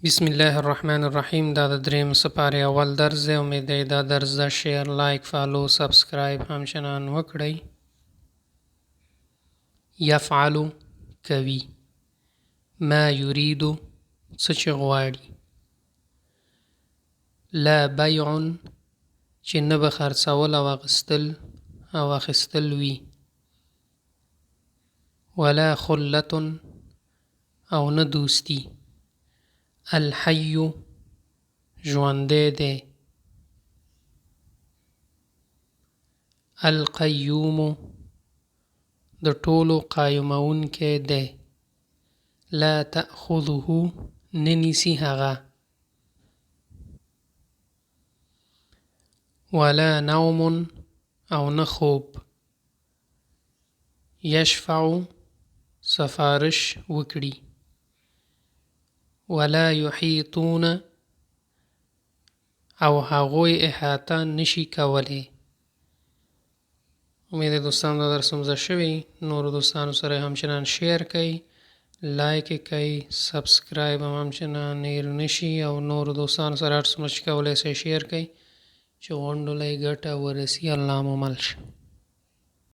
بسم الله الرحمن الرحیم. دا د دریم سپارې اول درس دی. امید دی دا درس د شیر، لایک، فالو، سبسکرایب همچنان وکړئ. یفعلو کوي، ما یریدو څه چې غواړي، لا بیع چې نه به خرڅول او اخیستل وي، ولا خلة او نه دوستی، الحی ژوندی دی، القیوم د ټولو قایمونکی دی، لا تأخذه نه نیسي هغه، ولا نوم او نه خوب، یشفع سفارش وکړي، ولا یحیطون او هغوی احاطه نشي کولی. امید دوستان دا درس مزه شوی. نور دوستانو سره همچنان شیر کوي، لایک کوي، سبسکرایب هم همچنان هیر نشي او نور دوستانو سره هر څومره چې کولی شي شیر کوي چې غونډو له ګټه ورسي. الله مو مل شه.